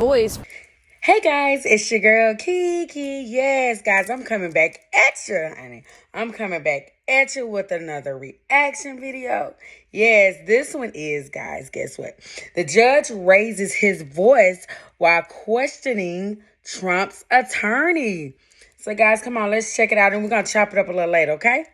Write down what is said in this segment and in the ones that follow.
voice. Hey guys, it's your girl Kiki. Yes, guys, I'm coming back at you, honey. I'm coming back at you with another reaction video. Yes, this one is, guys, guess what? The judge raises his voice while questioning Trump's attorney. So, guys, come on, let's check it out, and we're going to chop it up a little later, okay?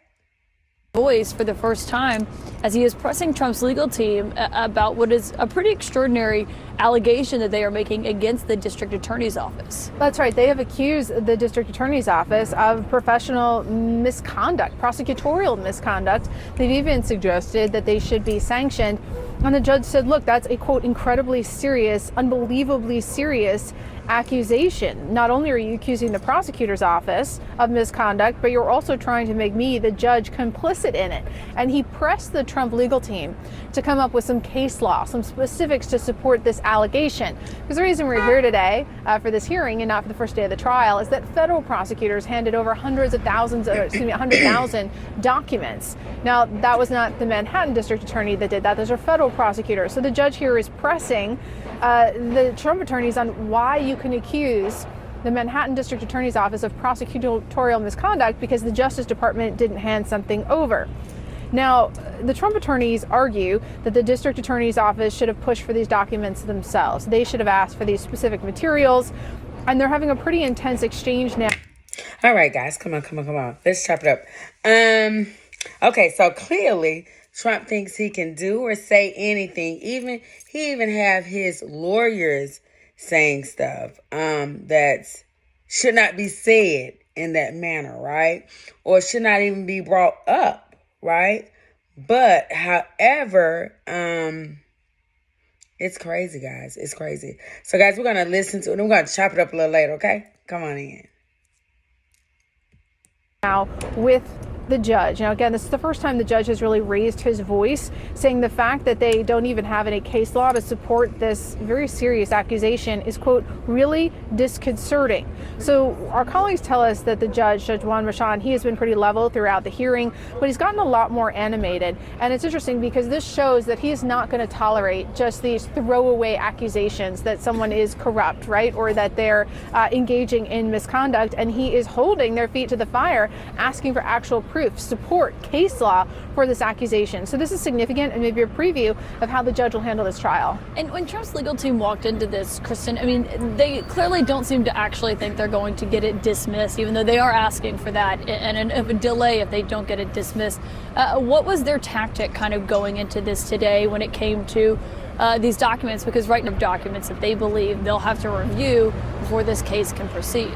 Voice for the first time as he is pressing Trump's legal team about what is a pretty extraordinary allegation that they are making against the district attorney's office. That's right. They have accused the district attorney's office of professional misconduct, prosecutorial misconduct. They've even suggested that they should be sanctioned. And the judge said, look, that's a, quote, incredibly serious, unbelievably serious accusation. Not only are you accusing the prosecutor's office of misconduct, but you're also trying to make me, the judge, complicit in it. And he pressed the Trump legal team to come up with some case law, some specifics to support this allegation. Because the reason we're here today for this hearing and not for the first day of the trial is that federal prosecutors handed over hundreds of thousands, 100,000 documents. Now, that was not the Manhattan district attorney that did that. Those are federal prosecutors. So the judge here is pressing the Trump attorneys on why you can accuse the Manhattan District Attorney's Office of prosecutorial misconduct because the Justice Department didn't hand something over. Now, the Trump attorneys argue that the District Attorney's Office should have pushed for these documents themselves. They should have asked for these specific materials, and they're having a pretty intense exchange now. All right, guys, come on. Let's chop it up. Okay, so clearly Trump thinks he can do or say anything. He even have his lawyers saying stuff that should not be said in that manner, right? Or should not even be brought up, right? But however, it's crazy, guys. It's crazy. So, guys, we're gonna listen to it. We're gonna chop it up a little later, okay? Come on in. Now with the judge. Now, again, this is the first time the judge has really raised his voice, saying the fact that they don't even have any case law to support this very serious accusation is, quote, really disconcerting. So our colleagues tell us that the Judge Juan Merchan, he has been pretty level throughout the hearing, but he's gotten a lot more animated. And it's interesting because this shows that he is not going to tolerate just these throwaway accusations that someone is corrupt, right? Or that they're engaging in misconduct. And he is holding their feet to the fire, asking for actual proof, support, case law for this accusation. So this is significant and maybe a preview of how the judge will handle this trial. And when Trump's legal team walked into this, Kristen, I mean, they clearly don't seem to actually think they're going to get it dismissed, even though they are asking for that and a delay if they don't get it dismissed. What was their tactic kind of going into this today when it came to these documents? Because right now, documents that they believe they'll have to review before this case can proceed.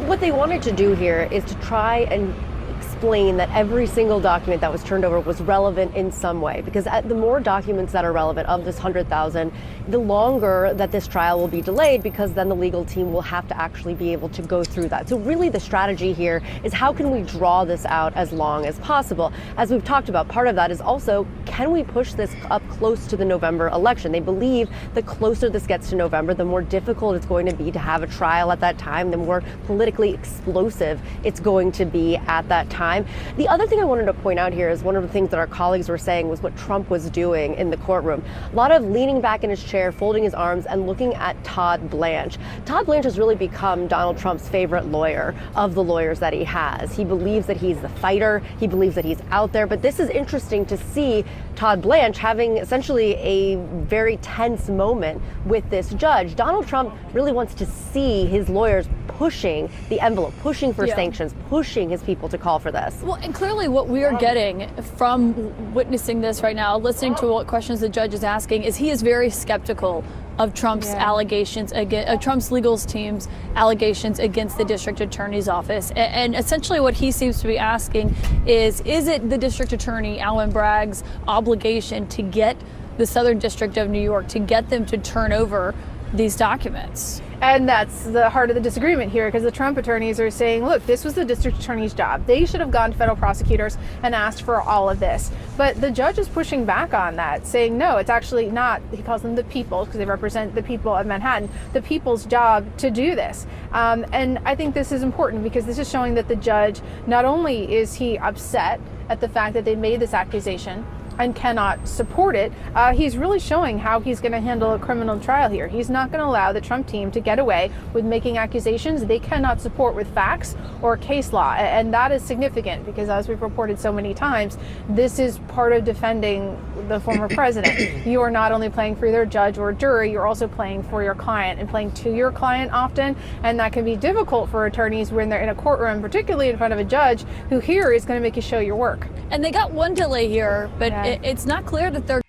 What they wanted to do here is to try and explain that every single document that was turned over was relevant in some way, because the more documents that are relevant of this 100,000, the longer that this trial will be delayed, because then the legal team will have to actually be able to go through that. So really the strategy here is how can we draw this out as long as possible? As we've talked about, part of that is also, can we push this up close to the November election? They believe the closer this gets to November, the more difficult it's going to be to have a trial at that time, the more politically explosive it's going to be at that time. The other thing I wanted to point out here is one of the things that our colleagues were saying was what Trump was doing in the courtroom. A lot of leaning back in his chair, folding his arms, and looking at Todd Blanche. Todd Blanche has really become Donald Trump's favorite lawyer of the lawyers that he has. He believes that he's the fighter. He believes that he's out there. But this is interesting to see Todd Blanche having essentially a very tense moment with this judge. Donald Trump really wants to see his lawyers pushing the envelope, pushing for sanctions, pushing his people to call for this. Well, and clearly what we are getting from witnessing this right now, listening to what questions the judge is asking, is he is very skeptical of Trump's allegations, Trump's legal team's allegations against the district attorney's office. And essentially what he seems to be asking is it the district attorney, Alvin Bragg's, obligation to get the Southern District of New York, to get them to turn over these documents? And that's the heart of the disagreement here, because the Trump attorneys are saying, look, this was the district attorney's job. They should have gone to federal prosecutors and asked for all of this. But the judge is pushing back on that, saying, no, it's actually not, he calls them the people, because they represent the people of Manhattan, the people's job to do this. And I think this is important because this is showing that the judge, not only is he upset at the fact that they made this accusation, and cannot support it, he's really showing how he's going to handle a criminal trial here. He's not going to allow the Trump team to get away with making accusations they cannot support with facts or case law. And that is significant because, as we've reported so many times, this is part of defending the former president. You are not only playing for either judge or jury, you're also playing for your client and playing to your client often. And that can be difficult for attorneys when they're in a courtroom, particularly in front of a judge who here is going to make you show your work. And they got one delay here, but it's not clear that they're...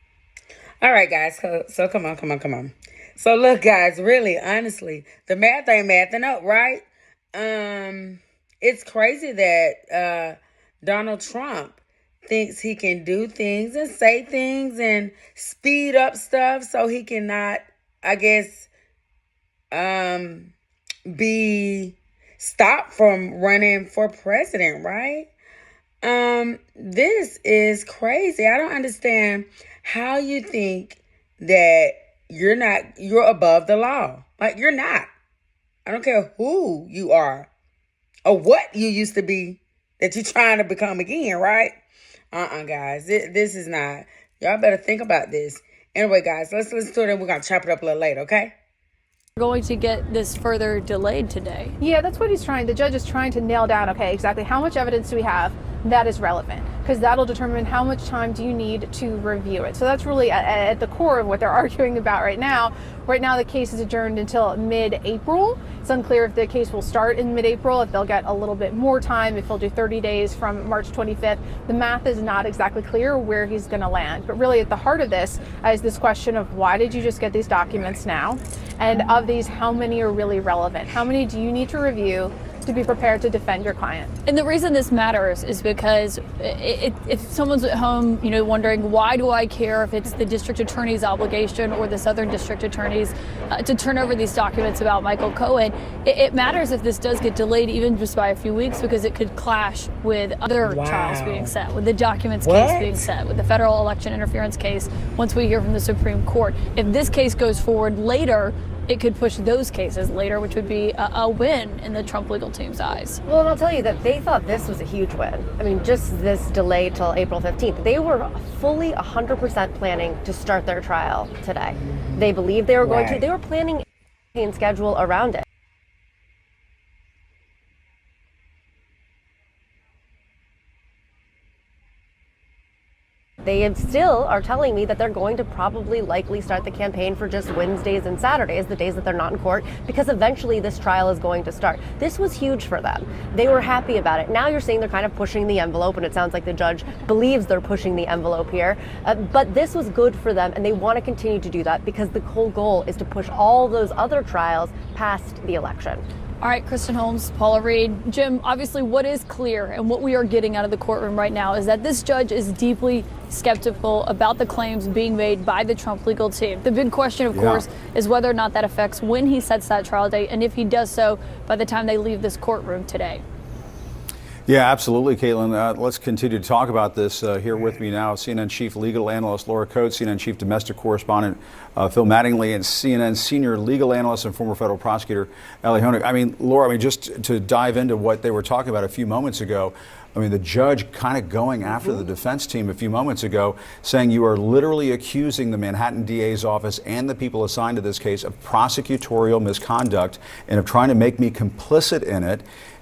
All right, guys. So come on. So look, guys, really, honestly, the math ain't mathing up, right? It's crazy that Donald Trump thinks he can do things and say things and speed up stuff so he cannot, I guess, be stopped from running for president, right? This is crazy. I don't understand how you think that you're above the law. Like, you're not. I don't care who you are or what you used to be that you're trying to become again, right? Guys, this is not. Y'all better think about this. Anyway, guys, let's listen to it and we're going to chop it up a little later, okay? going to get this further delayed today. Yeah, that's what the judge is trying to nail down. Okay, exactly how much evidence do we have that is relevant? Because that'll determine how much time do you need to review it. So that's really at the core of what they're arguing about right now. Right now, the case is adjourned until mid-April. It's unclear if the case will start in mid-April, if they'll get a little bit more time, if they'll do 30 days from March 25th. The math is not exactly clear where he's going to land. But really at the heart of this is this question of why did you just get these documents now? And of these, how many are really relevant? How many do you need to review to be prepared to defend your client? And the reason this matters is because if someone's at home, wondering why do I care if it's the district attorney's obligation or the Southern District Attorney's to turn over these documents about Michael Cohen, it matters if this does get delayed even just by a few weeks, because it could clash with other trials being set, with the documents case being set, with the federal election interference case once we hear from the Supreme Court. If this case goes forward later, it could push those cases later, which would be a win in the Trump legal team's eyes. Well, and I'll tell you that they thought this was a huge win. I mean, just this delay till April 15th. They were fully 100% planning to start their trial today. They believed they were going to. They were planning a schedule around it. They still are telling me that they're going to probably likely start the campaign for just Wednesdays and Saturdays, the days that they're not in court, because eventually this trial is going to start. This was huge for them. They were happy about it. Now you're seeing they're kind of pushing the envelope, and it sounds like the judge believes they're pushing the envelope here. But this was good for them, and they want to continue to do that because the whole goal is to push all those other trials past the election. All right, Kristen Holmes, Paula Reed, Jim, obviously what is clear and what we are getting out of the courtroom right now is that this judge is deeply skeptical about the claims being made by the Trump legal team. The big question, of course, is whether or not that affects when he sets that trial date and if he does so by the time they leave this courtroom today. Yeah, absolutely, Caitlin. Let's continue to talk about this. Here with me now, CNN chief legal analyst Laura Coates, CNN chief domestic correspondent Phil Mattingly, and CNN senior legal analyst and former federal prosecutor Ellie Honig. I mean, Laura, just to dive into what they were talking about a few moments ago, the judge kind of going after the defense team a few moments ago, saying you are literally accusing the Manhattan DA's office and the people assigned to this case of prosecutorial misconduct and of trying to make me complicit in it.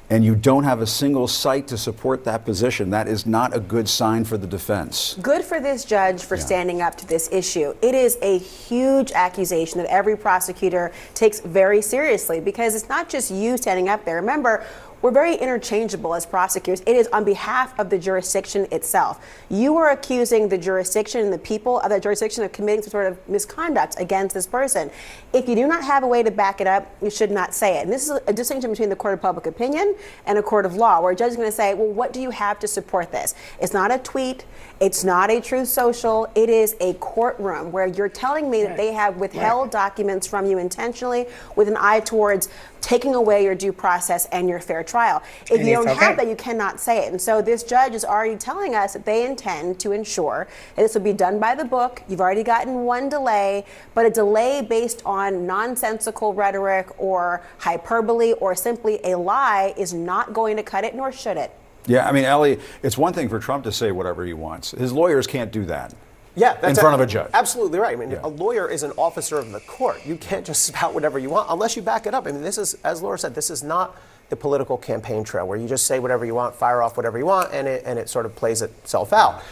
And you don't have a single cite to support that position. That is not a good sign for the defense. Good for this judge for standing up to this issue. It is a huge accusation that every prosecutor takes very seriously, because it's not just you standing up there. Remember, we're very interchangeable as prosecutors. It is on behalf of the jurisdiction itself. You are accusing the jurisdiction and the people of that jurisdiction of committing some sort of misconduct against this person. If you do not have a way to back it up, you should not say it. And this is a distinction between the court of public opinion and a court of law, where a judge is going to say, well, what do you have to support this? It's not a tweet. It's not a Truth Social. It is a courtroom where you're telling me that they have withheld documents from you intentionally with an eye towards taking away your due process and your fair trial. If you don't have that, you cannot say it. And so this judge is already telling us that they intend to ensure that this will be done by the book. You've already gotten one delay, but a delay based on nonsensical rhetoric or hyperbole or simply a lie is not going to cut it, nor should it. Yeah, I mean, Ellie, it's one thing for Trump to say whatever he wants. His lawyers can't do that. Yeah, that's in front of a judge. Absolutely right. I mean, a lawyer is an officer of the court. You can't just spout whatever you want unless you back it up. I mean, this is, as Laura said, this is not the political campaign trail where you just say whatever you want, fire off whatever you want, and it sort of plays itself out.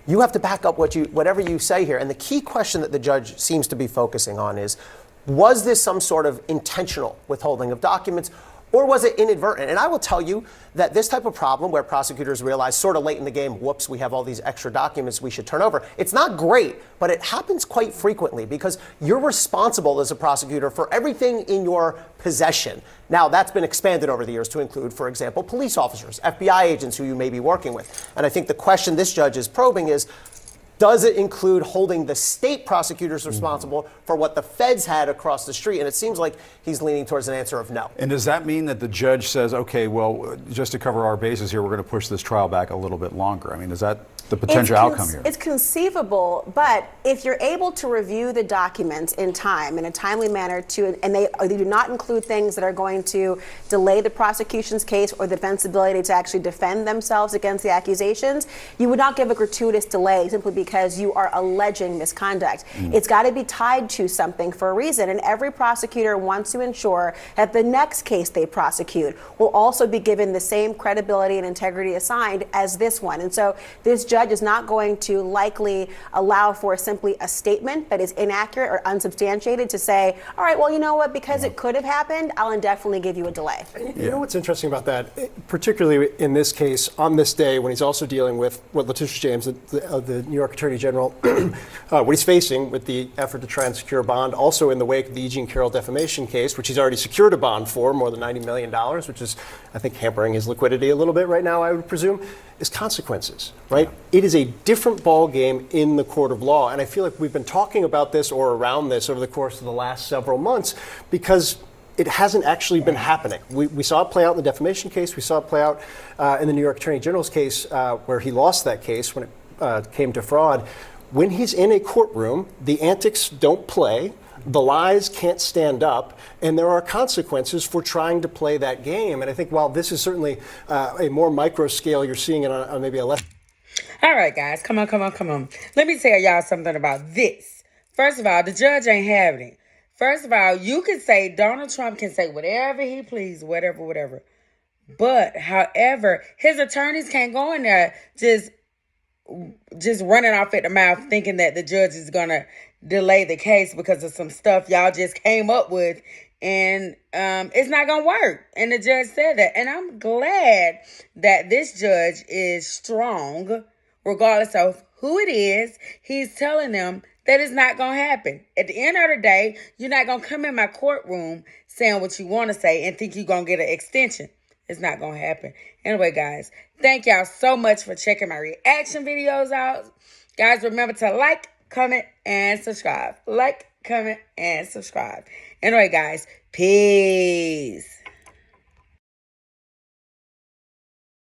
You have to back up whatever you say here. And the key question that the judge seems to be focusing on is, was this some sort of intentional withholding of documents, or was it inadvertent? And I will tell you that this type of problem where prosecutors realize sort of late in the game, whoops, we have all these extra documents we should turn over. It's not great, but it happens quite frequently because you're responsible as a prosecutor for everything in your possession. Now, that's been expanded over the years to include, for example, police officers, FBI agents who you may be working with. And I think the question this judge is probing is, does it include holding the state prosecutors responsible for what the feds had across the street? And it seems like he's leaning towards an answer of no. And does that mean that the judge says, okay, well, just to cover our bases here, we're going to push this trial back a little bit longer? I mean, is that the potential outcome here? It's conceivable, but if you're able to review the documents in time, in a timely manner, and they do not include things that are going to delay the prosecution's case or the defense's ability to actually defend themselves against the accusations, you would not give a gratuitous delay simply because you are alleging misconduct. It's got to be tied to something for a reason, and every prosecutor wants to ensure that the next case they prosecute will also be given the same credibility and integrity assigned as this one. And so this judge is not going to likely allow for simply a statement that is inaccurate or unsubstantiated to say, all right, well, you know what, because it could have happened, I'll indefinitely give you a delay. You know what's interesting about that, particularly in this case, on this day, when he's also dealing with what Letitia James, the New York Attorney General, what he's facing with the effort to try and secure a bond, also in the wake of the E. Jean Carroll defamation case, which he's already secured a bond for, more than $90 million, which is, I think, hampering his liquidity a little bit right now, I would presume, is consequences, right? It is a different ball game in the court of law. And I feel like we've been talking about this or around this over the course of the last several months because it hasn't actually been happening. We saw it play out in the defamation case. We saw it play out in the New York Attorney General's case where he lost that case when it came to fraud. When he's in a courtroom, the antics don't play. The lies can't stand up, and there are consequences for trying to play that game. And I think while this is certainly a more micro scale, you're seeing it on maybe a less. All right, guys, come on. Let me tell y'all something about this. First of all, the judge ain't having it. First of all, you could say Donald Trump can say whatever he pleases, whatever. But, however, his attorneys can't go in there just running off at the mouth thinking that the judge is going to delay the case because of some stuff y'all just came up with, and it's not gonna work. And the judge said that, and I'm glad that this judge is strong regardless of who it is. He's telling them that it's not gonna happen. At the end of the day, you're not gonna come in my courtroom saying what you want to say and think you're gonna get an extension. It's not gonna happen. Anyway, guys, thank y'all so much for checking my reaction videos out. Guys, remember to like, comment, and subscribe. Like, comment, and subscribe. Anyway, guys, peace.